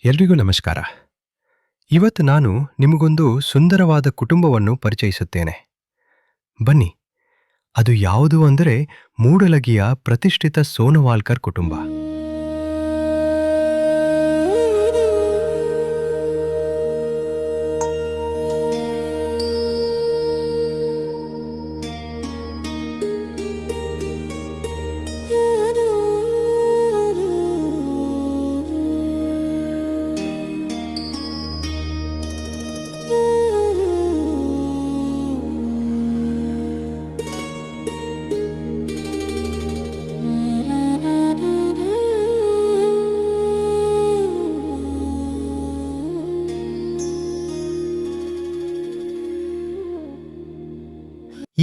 ಎಲ್ರಿಗೂ ನಮಸ್ಕಾರ. ಇವತ್ತು ನಾನು ನಿಮಗೊಂದು ಸುಂದರವಾದ ಕುಟುಂಬವನ್ನು ಪರಿಚಯಿಸುತ್ತೇನೆ. ಬನ್ನಿ, ಅದು ಯಾವುದು ಅಂದರೆ ಮೂಡಲಗಿಯ ಪ್ರತಿಷ್ಠಿತ ಸೋನವಾಲ್ಕರ್ ಕುಟುಂಬ.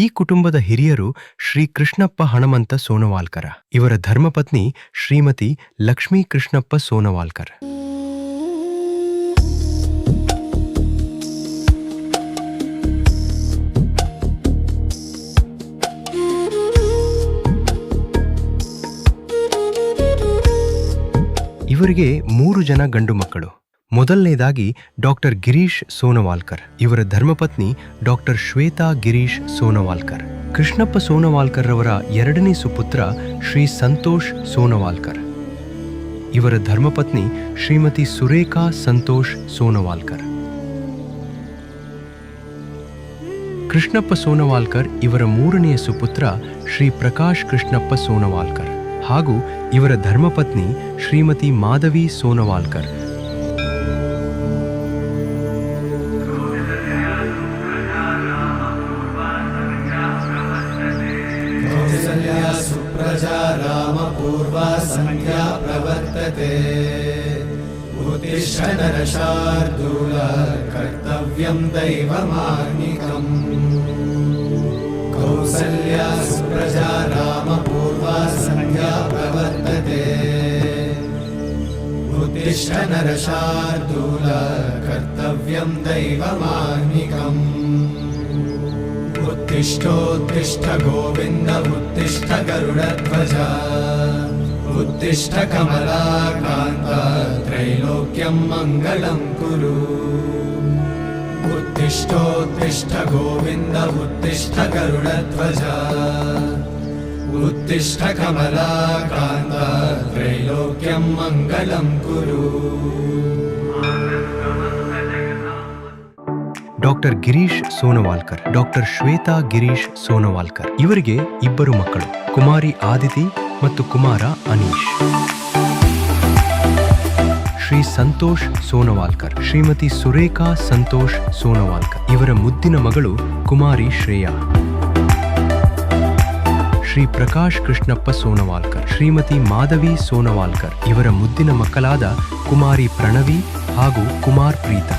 ಈ ಕುಟುಂಬದ ಹಿರಿಯರು ಶ್ರೀ ಕೃಷ್ಣಪ್ಪ ಹಣಮಂತ ಸೋನವಾಲ್ಕರ. ಇವರ ಧರ್ಮಪತ್ನಿ ಶ್ರೀಮತಿ ಲಕ್ಷ್ಮೀ ಕೃಷ್ಣಪ್ಪ ಸೋನವಾಲ್ಕರ್. ಇವರಿಗೆ 3 ಜನ ಗಂಡು ಮಕ್ಕಳು. ಮೊದಲನೇದಾಗಿ ಡಾಕ್ಟರ್ ಗಿರೀಶ್ ಸೋನವಾಲ್ಕರ್. ಇವರ ಧರ್ಮಪತ್ನಿ ಡಾಕ್ಟರ್ ಶ್ವೇತಾ ಗಿರೀಶ್ ಸೋನವಾಲ್ಕರ್. ಕೃಷ್ಣಪ್ಪ ಸೋನವಾಲ್ಕರ್ ರವರ 2ನೇ ಸುಪುತ್ರ ಶ್ರೀ ಸಂತೋಷ್ ಸೋನವಾಲ್ಕರ್. ಇವರ ಧರ್ಮಪತ್ನಿ ಶ್ರೀಮತಿ ಸುರೇಖಾ ಸಂತೋಷ್ ಸೋನವಾಲ್ಕರ್. ಕೃಷ್ಣಪ್ಪ ಸೋನವಾಲ್ಕರ್ ಇವರ 3ನೇ ಸುಪುತ್ರ ಶ್ರೀ ಪ್ರಕಾಶ್ ಕೃಷ್ಣಪ್ಪ ಸೋನವಾಲ್ಕರ್ ಹಾಗೂ ಇವರ ಧರ್ಮಪತ್ನಿ ಶ್ರೀಮತಿ ಮಾಧವಿ ಸೋನವಾಲ್ಕರ್. रामपूर्वा संध्या प्रवर्तते उत्तिष्ठ नरशार्दूल कर्तव्यं दैवमार्निकम् कौसल्या सुप्रजा रामपूर्वा संध्या प्रवर्तते उत्तिष्ठ नरशार्दूल कर्तव्यं दैवमार्निकम् उत्तिष्ठोत्तिष्ठ गोविन्द उत्तिष्ठ गरुडध्वज उत्तिष्ठ कमलाकान्त त्रैलोक्यं मङ्गलं कुरु उत्तिष्ठोत्तिष्ठ गोविन्द उत्तिष्ठ गरुडध्वज उत्तिष्ठ कमलाकान्त त्रैलोक्यं मङ्गलं कुरु. Doctor Girish Sonavalkar, doctor Shweta Girish Sonavalkar. ಇವರಿಗೆ 2 ಮಕ್ಕಳು, ಕುಮಾರಿ ಆದಿತಿ ಮತ್ತು ಕುಮಾರ ಅನೀಶ್. ಶ್ರೀ ಸಂತೋಷ್ ಸೋನವಾಲ್ಕರ್, ಶ್ರೀಮತಿ ಸುರೇಖಾ ಸಂತೋಷ್ ಸೋನವಾಲ್ಕರ್. ಇವರ ಮುದ್ದಿನ ಮಗಳು ಕುಮಾರಿ ಶ್ರೇಯಾ. ಶ್ರೀ ಪ್ರಕಾಶ್ ಕೃಷ್ಣಪ್ಪ ಸೋನವಾಲ್ಕರ್, ಶ್ರೀಮತಿ ಮಾಧವಿ ಸೋನವಾಲ್ಕರ್. ಇವರ ಮುದ್ದಿನ ಮಕ್ಕಳಾದ ಕುಮಾರಿ ಪ್ರಣವಿ ಹಾಗೂ ಕುಮಾರ್ ಪ್ರೀತ.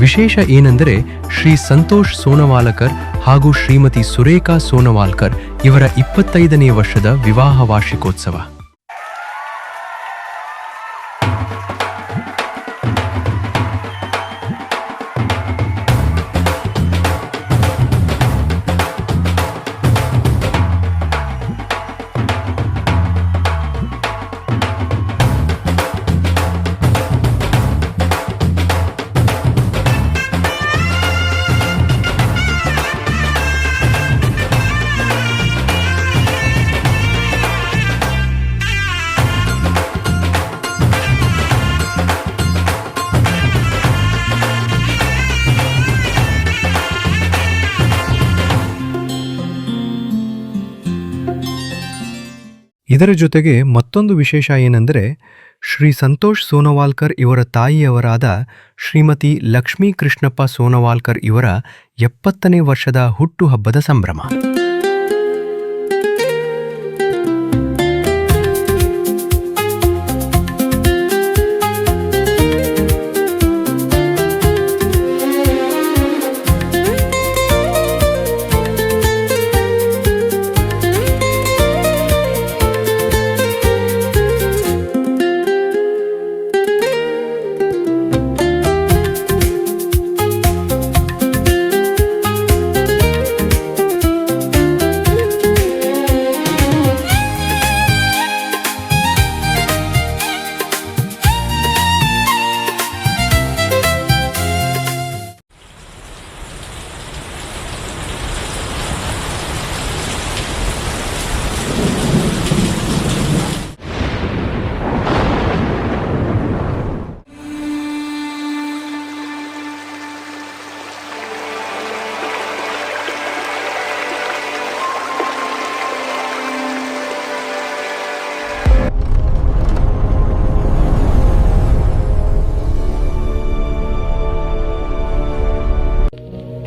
ವಿಶೇಷ ಏನೆಂದರೆ ಶ್ರೀ ಸಂತೋಷ್ ಸೋನವಾಲ್ಕರ್ ಹಾಗೂ ಶ್ರೀಮತಿ ಸುರೇಖಾ ಸೋನವಾಲ್ಕರ್ ಇವರ 25ನೇ ವರ್ಷದ ವಿವಾಹ ವಾರ್ಷಿಕೋತ್ಸವ. ಇದರ ಜೊತೆಗೆ ಮತ್ತೊಂದು ವಿಶೇಷ ಏನೆಂದರೆ ಶ್ರೀ ಸಂತೋಷ್ ಸೋನೋವಾಲ್ಕರ್ ಇವರ ತಾಯಿಯವರಾದ ಶ್ರೀಮತಿ ಲಕ್ಷ್ಮೀ ಕೃಷ್ಣಪ್ಪ ಸೋನೋವಾಲ್ಕರ್ ಇವರ 70ನೇ ವರ್ಷದ ಹುಟ್ಟುಹಬ್ಬದ ಸಂಭ್ರಮ.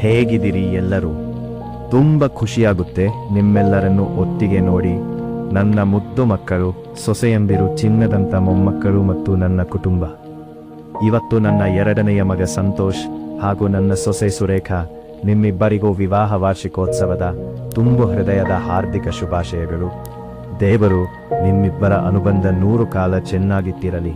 ಹೇಗಿದ್ದೀರಿ ಎಲ್ಲರೂ? ತುಂಬ ಖುಷಿಯಾಗುತ್ತೆ ನಿಮ್ಮೆಲ್ಲರನ್ನು ಒಟ್ಟಿಗೆ ನೋಡಿ. ನನ್ನ ಮುದ್ದು ಮಕ್ಕಳು, ಸೊಸೆಯಂದಿರು, ಚಿನ್ನದಂಥ ಮೊಮ್ಮಕ್ಕಳು ಮತ್ತು ನನ್ನ ಕುಟುಂಬ. ಇವತ್ತು ನನ್ನ 2ನೆಯ ಮಗ ಸಂತೋಷ್ ಹಾಗೂ ನನ್ನ ಸೊಸೆ ಸುರೇಖಾ, ನಿಮ್ಮಿಬ್ಬರಿಗೂ ವಿವಾಹ ವಾರ್ಷಿಕೋತ್ಸವದ ತುಂಬು ಹೃದಯದ ಹಾರ್ದಿಕ ಶುಭಾಶಯಗಳು. ದೇವರು ನಿಮ್ಮಿಬ್ಬರ ಅನುಬಂಧ 100 ಕಾಲ ಚೆನ್ನಾಗಿಟ್ಟಿರಲಿ.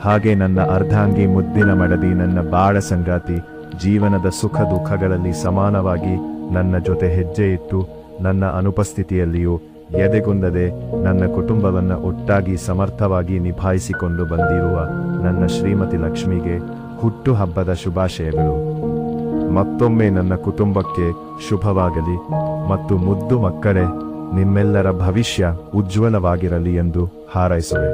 ಹಾಗೆ ನನ್ನ ಅರ್ಧಾಂಗಿ, ಮುದ್ದಿನ ಮಡದಿ, ನನ್ನ ಬಾಳ ಸಂಗಾತಿ, ಜೀವನದ ಸುಖ ದುಃಖಗಳಲ್ಲಿ ಸಮಾನವಾಗಿ ನನ್ನ ಜೊತೆ ಹೆಜ್ಜೆ ಇಟ್ಟು ನನ್ನ ಅನುಪಸ್ಥಿತಿಯಲ್ಲಿಯೂ ಎದೆಗುಂದದೆ ನನ್ನ ಕುಟುಂಬವನ್ನು ಒಟ್ಟಾಗಿ ಸಮರ್ಥವಾಗಿ ನಿಭಾಯಿಸಿಕೊಂಡು ಬಂದಿರುವ ನನ್ನ ಶ್ರೀಮತಿ ಲಕ್ಷ್ಮಿಗೆ ಹುಟ್ಟುಹಬ್ಬದ ಶುಭಾಶಯಗಳು. ಮತ್ತೊಮ್ಮೆ ನನ್ನ ಕುಟುಂಬಕ್ಕೆ ಶುಭವಾಗಲಿ ಮತ್ತು ಮುದ್ದು ಮಕ್ಕಳೇ, ನಿಮ್ಮೆಲ್ಲರ ಭವಿಷ್ಯ ಉಜ್ವಲವಾಗಿರಲಿ ಎಂದು ಹಾರೈಸುವೆ.